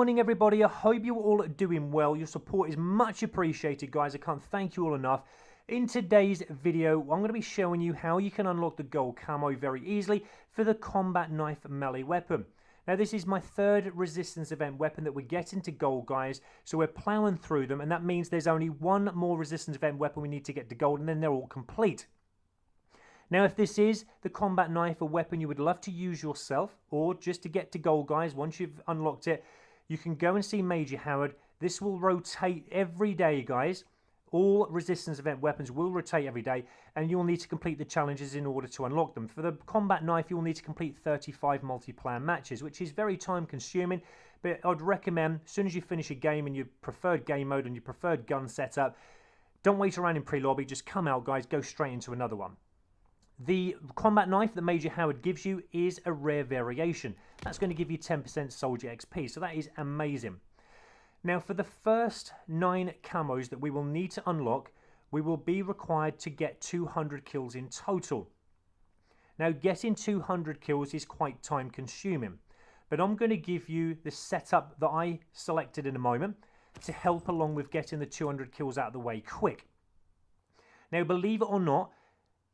morning, everybody. I hope you're all doing well. Your support is much appreciated, guys. I can't thank you all enough. In today's video, I'm going to be showing you how you can unlock the gold camo very easily for the combat knife melee weapon. Now, this is my third resistance event weapon that we're getting to gold, guys. So we're plowing through them, and that means there's only one more resistance event weapon we need to get to gold, and then they're all complete. Now, if this is the combat knife, a weapon you would love to use yourself, or just to get to gold, guys, once you've unlocked it, you can go and see Major Howard. This will rotate every day, guys. All resistance event weapons will rotate every day, and you'll need to complete the challenges in order to unlock them. For the combat knife, you'll need to complete 35 multiplayer matches, which is very time consuming, but I'd recommend, as soon as you finish a game in your preferred game mode and your preferred gun setup, don't wait around in pre-lobby, just come out, guys, go straight into another one. The combat knife that Major Howard gives you is a rare variation. That's going to give you 10% soldier XP, so that is amazing. Now, for the first 9 camos that we will need to unlock, we will be required to get 200 kills in total. Now, getting 200 kills is quite time consuming, but I'm going to give you the setup that I selected in a moment to help along with getting the 200 kills out of the way quick. Now, believe it or not,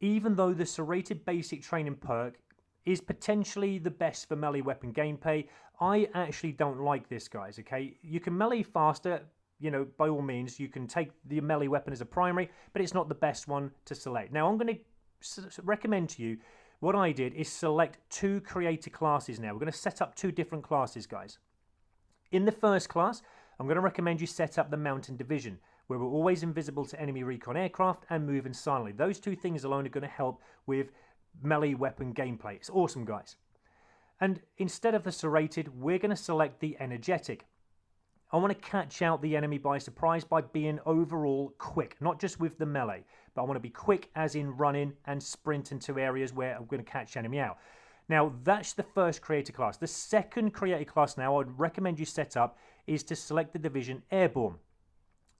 even though the serrated basic training perk is potentially the best for melee weapon gameplay, I actually don't like this, guys, okay? You can melee faster, you know, by all means. You can take the melee weapon as a primary, but it's not the best one to select. Now, I'm going to recommend to you, what I did is select 2 creator classes now. We're going to set up 2 different classes, guys. In the first class, I'm going to recommend you set up the Mountain Division, where we're always invisible to enemy recon aircraft and moving silently. Those 2 things alone are going to help with melee weapon gameplay. It's awesome, guys. And instead of the serrated, we're going to select the energetic. I want to catch out the enemy by surprise by being overall quick, not just with the melee, but I want to be quick as in running and sprint into areas where I'm going to catch enemy out. Now, that's the first creator class. The second creator class now I'd recommend you set up is to select the division Airborne,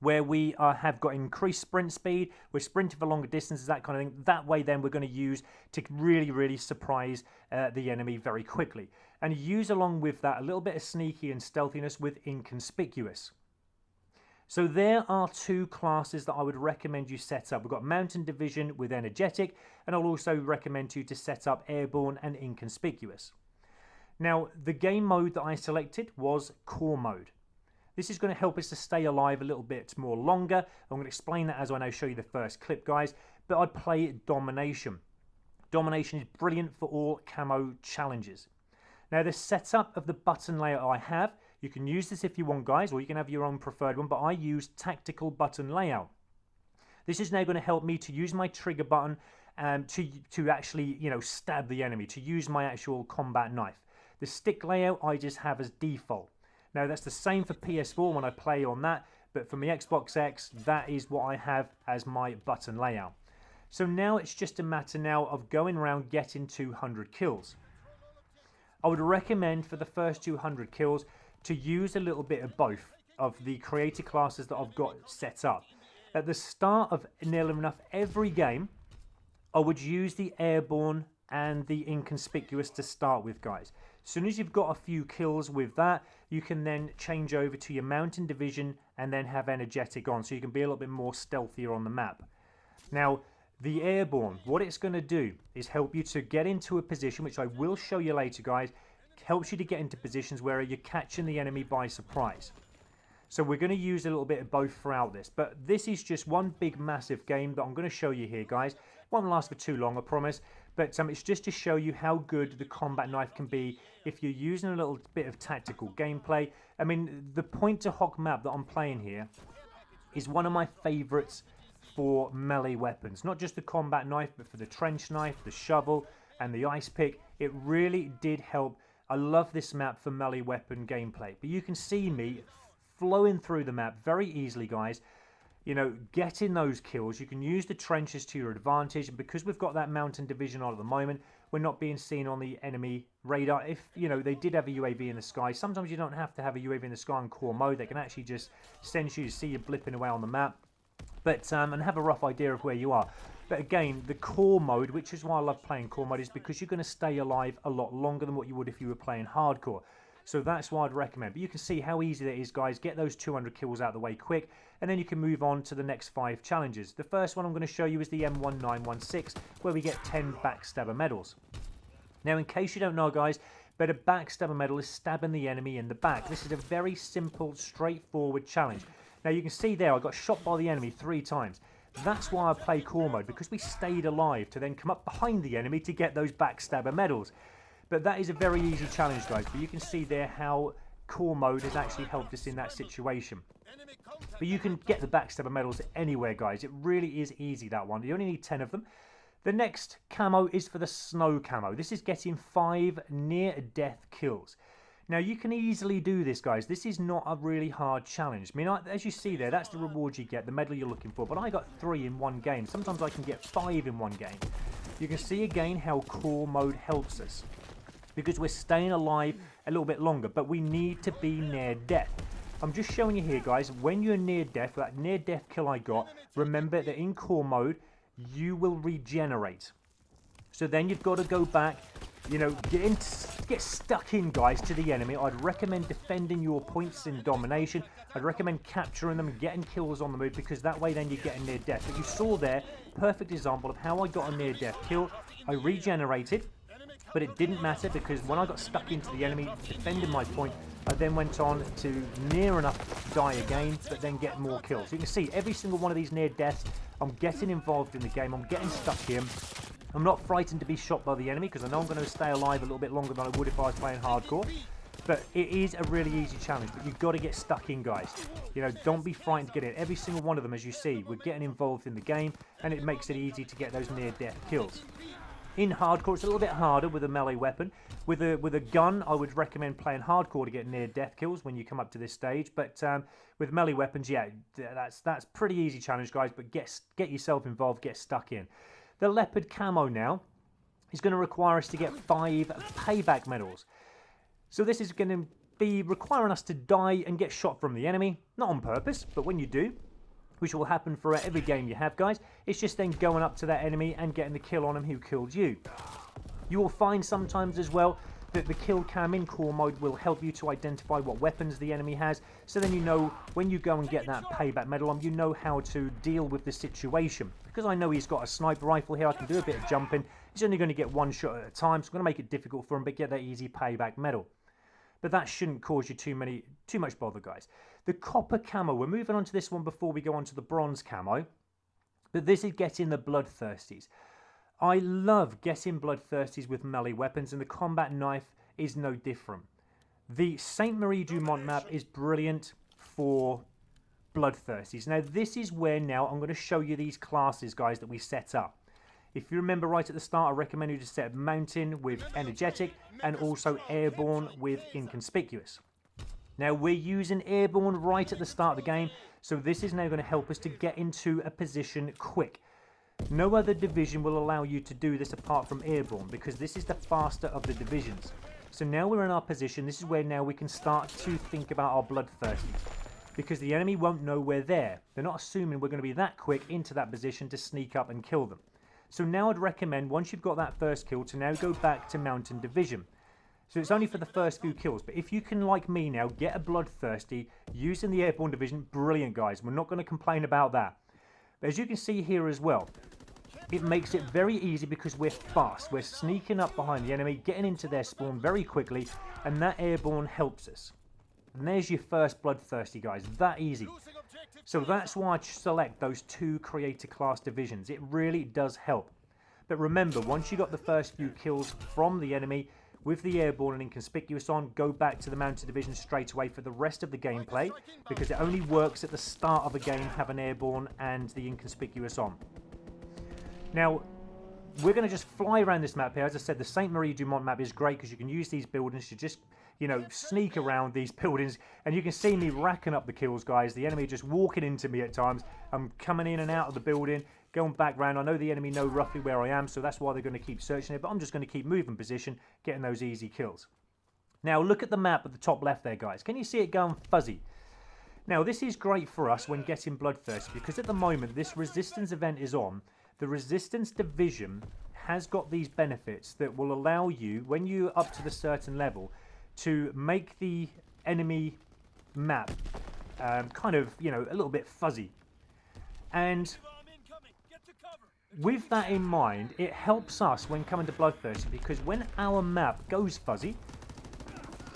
where we have got increased sprint speed, we're sprinting for longer distances, that kind of thing. That way then we're going to use to really, really surprise the enemy very quickly. And use along with that a little bit of sneaky and stealthiness with inconspicuous. So there are 2 classes that I would recommend you set up. We've got Mountain Division with energetic, and I'll also recommend you to set up Airborne and inconspicuous. Now, the game mode that I selected was Core mode. This is going to help us to stay alive a little bit more longer. I'm going to explain that as I now show you the first clip, guys. But I'd play Domination. Domination is brilliant for all camo challenges. Now, the setup of the button layout I have, you can use this if you want, guys, or you can have your own preferred one, but I use Tactical Button Layout. This is now going to help me to use my trigger button to actually, you know, stab the enemy, to use my actual combat knife. The stick layout I just have as default. Now, that's the same for PS4 when I play on that, but for my Xbox X, that is what I have as my button layout. So now it's just a matter now of going around getting 200 kills. I would recommend for the first 200 kills to use a little bit of both of the creator classes that I've got set up. At the start of nearly enough every game, I would use the Airborne and the inconspicuous to start with, guys. As soon as you've got a few kills with that, you can then change over to your Mountain Division and then have energetic on, so you can be a little bit more stealthier on the map. Now, the Airborne, what it's going to do is help you to get into a position, which I will show you later, guys. Helps you to get into positions where you're catching the enemy by surprise. So we're going to use a little bit of both throughout this, but this is just one big massive game that I'm going to show you here, guys. It won't last for too long, I promise, but it's just to show you how good the combat knife can be if you're using a little bit of tactical gameplay. I mean, the Point to Hock map that I'm playing here is one of my favorites for melee weapons. Not just the combat knife, but for the trench knife, the shovel, and the ice pick. It really did help. I love this map for melee weapon gameplay, but you can see me flowing through the map very easily, guys. You know, getting those kills. You can use the trenches to your advantage, and because we've got that Mountain Division on at the moment, we're not being seen on the enemy radar. If, you know, they did have a UAV in the sky, sometimes you don't have to have a UAV in the sky in core mode. They can actually just send you to see you blipping away on the map, but and have a rough idea of where you are. But again, the core mode, which is why I love playing core mode, is because you're going to stay alive a lot longer than what you would if you were playing hardcore. So that's what I'd recommend. But you can see how easy that is, guys. Get those 200 kills out of the way quick, and then you can move on to the next 5 challenges. The first one I'm going to show you is the M1916, where we get 10 backstabber medals. Now, in case you don't know, guys, but a backstabber medal is stabbing the enemy in the back. This is a very simple, straightforward challenge. Now, you can see there, I got shot by the enemy 3 times. That's why I play core mode, because we stayed alive to then come up behind the enemy to get those backstabber medals. But that is a very easy challenge, guys. But you can see there how core mode has actually helped us in that situation. But you can get the backstabber medals anywhere, guys. It really is easy, that one. You only need 10 of them. The next camo is for the snow camo. This is getting 5 near-death kills. Now, you can easily do this, guys. This is not a really hard challenge. I mean, as you see there, that's the reward you get, the medal you're looking for. But I got 3 in one game. Sometimes I can get 5 in one game. You can see again how core mode helps us, because we're staying alive a little bit longer, but we need to be near death. I'm just showing you here, guys, when you're near death, that near death kill I got, remember that in core mode, you will regenerate. So then you've got to go back, you know, get stuck in, guys, to the enemy. I'd recommend defending your points in domination. I'd recommend capturing them and getting kills on the move, because that way then you get a near death. But you saw there, perfect example of how I got a near death kill. I regenerated, but it didn't matter, because when I got stuck into the enemy defending my point, I then went on to near enough die again, but then get more kills. You can see every single one of these near deaths, I'm getting involved in the game, I'm getting stuck in. I'm not frightened to be shot by the enemy, because I know I'm going to stay alive a little bit longer than I would if I was playing hardcore. But it is a really easy challenge, but you've got to get stuck in, guys. You know, don't be frightened to get in. Every single one of them, as you see, we're getting involved in the game, and it makes it easy to get those near-death kills. In hardcore, it's a little bit harder with a melee weapon. With a gun, I would recommend playing hardcore to get near-death kills when you come up to this stage. But with melee weapons, yeah, that's pretty easy challenge, guys. But get yourself involved, get stuck in. The leopard camo now is going to require us to get 5 payback medals. So this is going to be requiring us to die and get shot from the enemy. Not on purpose, but when you do, which will happen for every game you have, guys, it's just then going up to that enemy and getting the kill on him who killed you. You will find sometimes as well that the kill cam in core mode will help you to identify what weapons the enemy has, so then you know when you go and get that payback medal on, you know how to deal with the situation. Because I know he's got a sniper rifle here, I can do a bit of jumping. He's only going to get 1 shot at a time, so I'm going to make it difficult for him, but get that easy payback medal. But that shouldn't cause you too much bother, guys. The copper camo, we're moving on to this one before we go on to the bronze camo. But this is getting the Bloodthirsties. I love getting Bloodthirsties with melee weapons, and the combat knife is no different. The Saint Marie Dumont map is brilliant for Bloodthirsties. Now, this is where now I'm going to show you these classes, guys, that we set up. If you remember right at the start, I recommend you to set Mountain with Energetic and also Airborne with Inconspicuous. Now, we're using Airborne right at the start of the game, so this is now going to help us to get into a position quick. No other division will allow you to do this apart from Airborne, because this is the faster of the divisions. So now we're in our position, this is where now we can start to think about our Bloodthirsties, because the enemy won't know we're there. They're not assuming we're going to be that quick into that position to sneak up and kill them. So now I'd recommend, once you've got that first kill, to now go back to Mountain Division. So it's only for the first few kills, but if you can, like me now, get a Bloodthirsty using the Airborne Division, brilliant, guys. We're not going to complain about that. But as you can see here as well, it makes it very easy because we're fast. We're sneaking up behind the enemy, getting into their spawn very quickly, and that Airborne helps us. And there's your first Bloodthirsty, guys. That easy. So that's why I select those 2 creator class divisions. It really does help. But remember, once you got the first few kills from the enemy, with the Airborne and Inconspicuous on, go back to the Mounted Division straight away for the rest of the gameplay, because it only works at the start of a game, have an Airborne and the Inconspicuous on. Now, we're going to just fly around this map here. As I said, the Saint Marie Dumont map is great because you can use these buildings to just, you know, sneak around these buildings, and you can see me racking up the kills, guys. The enemy just walking into me at times. I'm coming in and out of the building, going back round. I know the enemy know roughly where I am, so that's why they're going to keep searching it, but I'm just going to keep moving position, getting those easy kills. Now, look at the map at the top left there, guys. Can you see it going fuzzy? Now, this is great for us when getting Bloodthirst, because at the moment this Resistance event is on. The Resistance Division has got these benefits that will allow you, when you're up to the certain level, to make the enemy map kind of, you know, a little bit fuzzy. And with that in mind, it helps us when coming to Bloodthirst, because when our map goes fuzzy,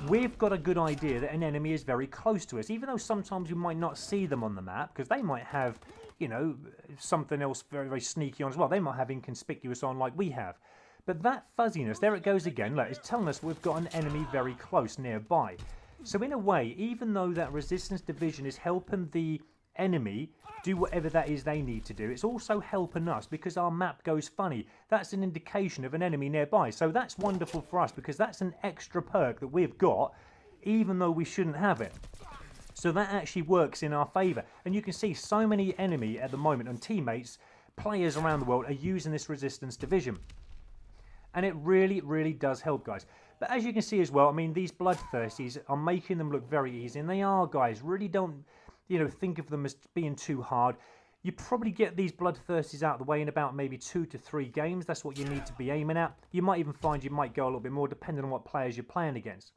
we've got a good idea that an enemy is very close to us, even though sometimes we might not see them on the map, because they might have, you know, something else very, very sneaky on as well. They might have inconspicuous on like we have. But that fuzziness, there it goes again, look, it's telling us we've got an enemy very close nearby. So in a way, even though that resistance division is helping the enemy do whatever that is they need to do, it's also helping us because our map goes funny. That's an indication of an enemy nearby. So that's wonderful for us because that's an extra perk that we've got, even though we shouldn't have it. So that actually works in our favour. And you can see so many enemy at the moment and teammates, players around the world are using this resistance division. And it really, really does help, guys. But as you can see as well, I mean, these Bloodthirsties are making them look very easy. And they are, guys. Really don't, you know, think of them as being too hard. You probably get these Bloodthirsties out of the way in about maybe 2 to 3 games. That's what you need to be aiming at. You might even find you might go a little bit more depending on what players you're playing against.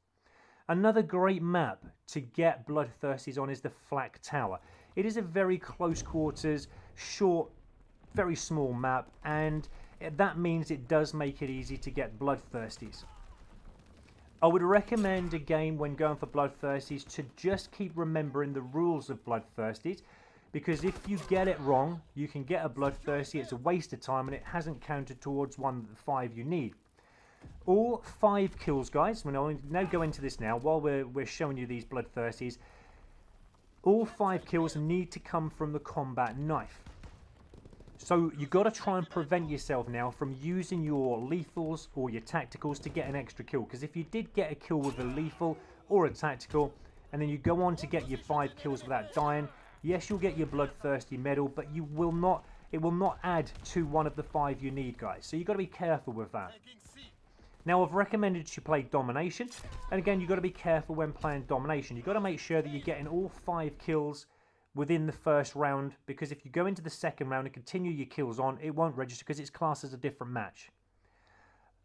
Another great map to get Bloodthirsties on is the Flak Tower. It is a very close quarters, short, very small map, and that means it does make it easy to get Bloodthirsties. I would recommend again when going for Bloodthirsties to just keep remembering the rules of Bloodthirsties, because if you get it wrong, you can get a Bloodthirsty, it's a waste of time and it hasn't counted towards one of the 5 you need. All 5 kills, guys, we'll now go into this now while we're showing you these Bloodthirsties. All 5 kills need to come from the combat knife. So you've got to try and prevent yourself now from using your lethals or your tacticals to get an extra kill. Because if you did get a kill with a lethal or a tactical, and then you go on to get your 5 kills without dying, yes, you'll get your Bloodthirsty medal, but you will not. It will not add to one of the 5 you need, guys. So you've got to be careful with that. Now, I've recommended you play Domination, and again, you've got to be careful when playing Domination. You've got to make sure that you're getting all 5 kills within the first round, because if you go into the second round and continue your kills on, it won't register because it's classed as a different match.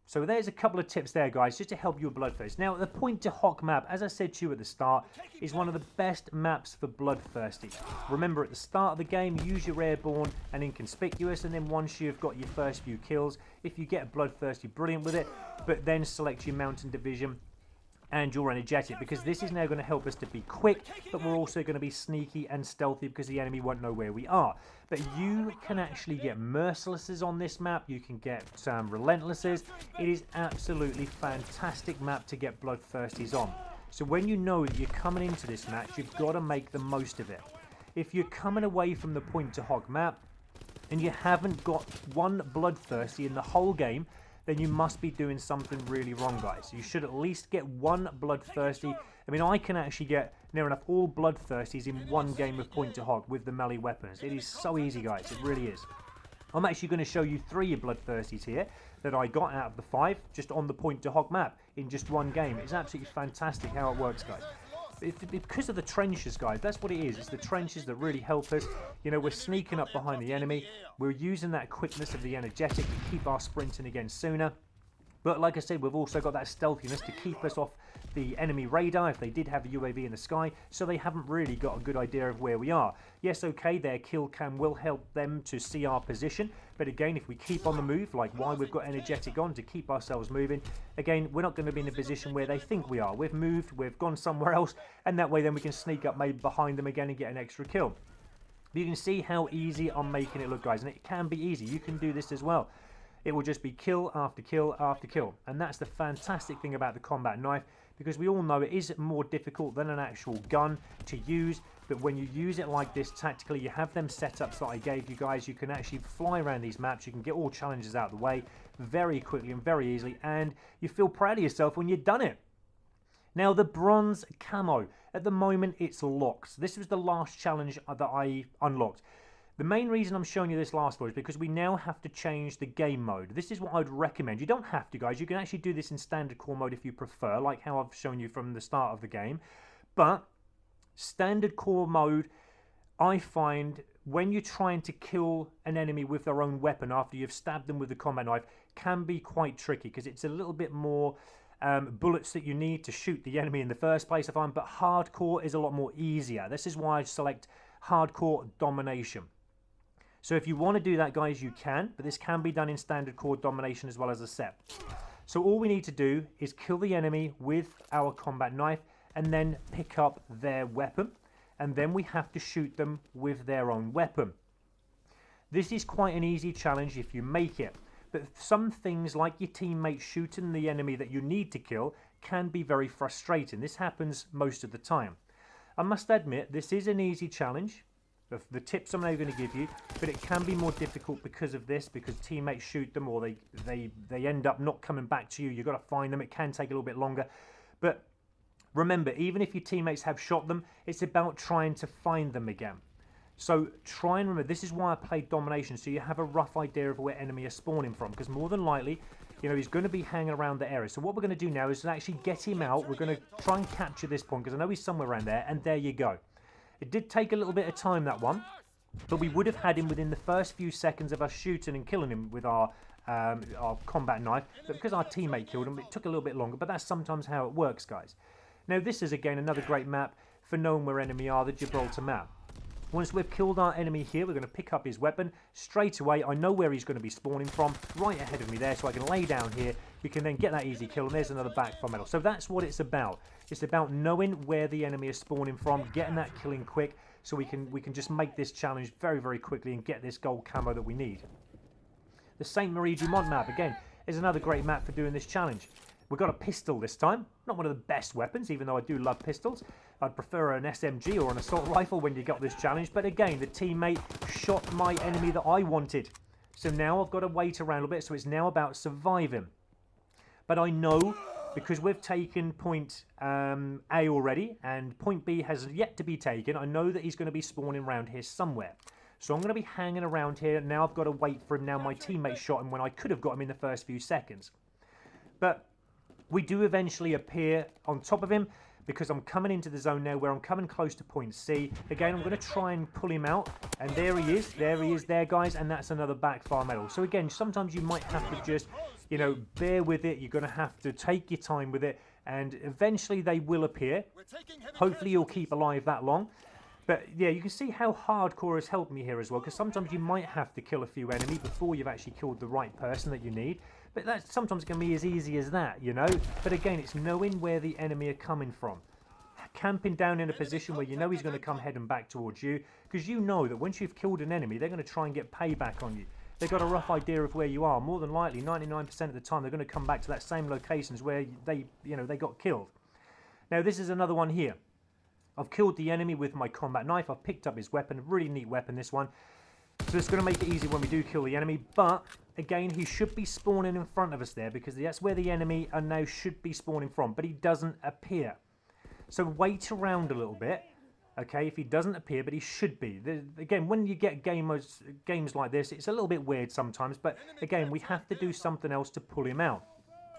So there's a couple of tips there, guys, just to help you with Bloodthirst. Now, the Point to Hock map, as I said to you at the start, is one of the best maps for Bloodthirsty. Remember, at the start of the game, use your airborne and inconspicuous, and then once you've got your first few kills, if you get a Bloodthirsty, brilliant with it, but then select your Mountain Division and your energetic, because this is now going to help us to be quick, but we're also going to be sneaky and stealthy because the enemy won't know where we are. But you can actually get mercilesses on this map, you can get relentlesses. It is absolutely fantastic map to get Bloodthirsties on. So when you know that you're coming into this match, you've got to make the most of it. If you're coming away from the Point to Hog map and you haven't got one Bloodthirsty in the whole game, then you must be doing something really wrong, guys. You should at least get one Bloodthirsty. I mean, I can actually get near enough all Bloodthirsties in one game of Point to Hog with the melee weapons. It is so easy, guys. It really is. I'm actually going to show you 3 Bloodthirsties here that I got out of the 5 just on the Point to Hog map in just one game. It's absolutely fantastic how it works, guys. It's because of the trenches, guys. That's what it is. It's the trenches that really help us. You know, we're sneaking up behind the enemy. We're using that quickness of the energetic to keep our sprinting again sooner. But like I said, we've also got that stealthiness to keep us off the enemy radar if they did have a UAV in the sky, so they haven't really got a good idea of where we are. Yes, okay, their kill cam will help them to see our position, but again, if we keep on the move, like why we've got energetic on to keep ourselves moving, again, we're not going to be in a position where they think we are. We've moved, we've gone somewhere else, and that way then we can sneak up maybe behind them again and get an extra kill. But you can see how easy I'm making it look, guys, and it can be easy. You can do this as well. It will just be kill after kill after kill, and that's the fantastic thing about the combat knife, because we all know it is more difficult than an actual gun to use, but when you use it like this tactically, you have them setups that I gave you guys, you can actually fly around these maps, you can get all challenges out of the way very quickly and very easily, and you feel proud of yourself when you've done it. Now, the bronze camo, at the moment it's locked. This was the last challenge that I unlocked. The main reason I'm showing you this last one is because we now have to change the game mode. This is what I'd recommend. You don't have to, guys. You can actually do this in standard core mode if you prefer, like how I've shown you from the start of the game. But standard core mode, I find when you're trying to kill an enemy with their own weapon after you've stabbed them with the combat knife, can be quite tricky because it's a little bit more bullets that you need to shoot the enemy in the first place, I find, but hardcore is a lot more easier. This is why I select hardcore domination. So if you want to do that, guys, you can, but this can be done in standard core domination as well as a set. So all we need to do is kill the enemy with our combat knife and then pick up their weapon, and then we have to shoot them with their own weapon. This is quite an easy challenge if you make it, but some things like your teammate shooting the enemy that you need to kill can be very frustrating. This happens most of the time. I must admit, this is an easy challenge, the tips I'm now going to give you, but it can be more difficult because of this, because teammates shoot them or they end up not coming back to you. You've got to find them. It can take a little bit longer. But remember, even if your teammates have shot them, it's about trying to find them again. So try and remember, this is why I played domination, so you have a rough idea of where enemy are spawning from, because more than likely, you know, he's going to be hanging around the area. So what we're going to do now is actually get him out. We're going to try and capture this point, because I know he's somewhere around there, and there you go. It did take a little bit of time, that one, but we would have had him within the first few seconds of us shooting and killing him with our combat knife. But because our teammate killed him, it took a little bit longer, but that's sometimes how it works, guys. Now, this is, again, another great map for knowing where enemy are, the Gibraltar map. Once we've killed our enemy here, we're going to pick up his weapon straight away. I know where he's going to be spawning from, right ahead of me there, so I can lay down here. We can then get that easy kill, and there's another backfire medal. So that's what it's about. It's about knowing where the enemy is spawning from, getting that killing quick, so we can just make this challenge very, very quickly and get this gold camo that we need. The Saint Marie Dumont map, again, is another great map for doing this challenge. We've got a pistol this time. Not one of the best weapons, even though I do love pistols. I'd prefer an SMG or an assault rifle when you got this challenge. But again, the teammate shot my enemy that I wanted. So now I've got to wait around a little bit. So it's now about surviving. But I know, because we've taken point A already, and point B has yet to be taken, I know that he's going to be spawning around here somewhere. So I'm going to be hanging around here. Now I've got to wait for him. Now my teammate shot him when I could have got him in the first few seconds. But we do eventually appear on top of him, because I'm coming into the zone now where I'm coming close to point C. Again, I'm going to try and pull him out, and there he is there, guys, and that's another backfire medal. So again, sometimes you might have to just, you know, bear with it. You're going to have to take your time with it, and eventually they will appear. Hopefully you'll keep alive that long. But yeah, you can see how hardcore has helped me here as well, because sometimes you might have to kill a few enemies before you've actually killed the right person that you need. But that's sometimes going to be as easy as that, you know. But again, it's knowing where the enemy are coming from. Camping down in a position where you know he's going to come heading back towards you, because you know that once you've killed an enemy, they're going to try and get payback on you. They've got a rough idea of where you are. More than likely, 99% of the time, they're going to come back to that same locations where they got killed. Now, this is another one here. I've killed the enemy with my combat knife. I've picked up his weapon. A really neat weapon, this one. So it's going to make it easy when we do kill the enemy. But, again, he should be spawning in front of us there, because that's where the enemy are now should be spawning from. But he doesn't appear. So wait around a little bit, okay, if he doesn't appear, but he should be. Again, when you get games like this, it's a little bit weird sometimes. But, again, we have to do something else to pull him out.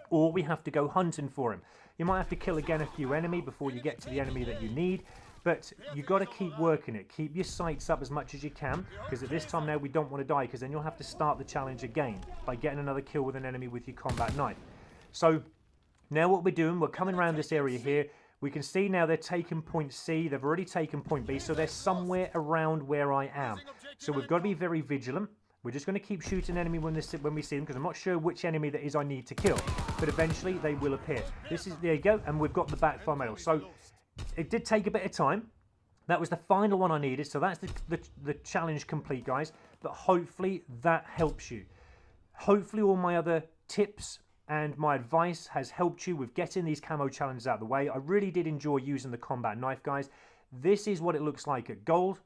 Or we have to go hunting for him. You might have to kill again a few enemy before you get to the enemy that you need. But you've got to keep working it. Keep your sights up as much as you can, because at this time now we don't want to die, because then you'll have to start the challenge again by getting another kill with an enemy with your combat knife. So now what we're doing, we're coming around this area here. We can see now they're taking point C. They've already taken point B, so they're somewhere around where I am. So we've got to be very vigilant. We're just going to keep shooting enemy when we see them, because I'm not sure which enemy that is I need to kill. But eventually they will appear. There you go, and we've got the backfire medal. So it did take a bit of time. That was the final one I needed, so that's the challenge complete, guys. But hopefully that helps you. Hopefully all my other tips and my advice has helped you with getting these camo challenges out of the way. I really did enjoy using the combat knife, guys. This is what it looks like at gold.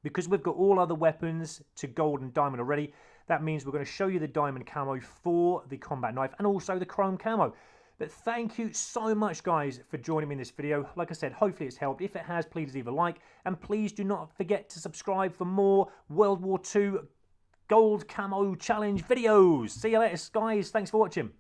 Because we've got all other weapons to gold and diamond already, that means we're going to show you the diamond camo for the combat knife and also the chrome camo. But thank you so much, guys, for joining me in this video. Like I said, hopefully it's helped. If it has, please leave a like. And please do not forget to subscribe for more World War II gold camo challenge videos. See you later, guys. Thanks for watching.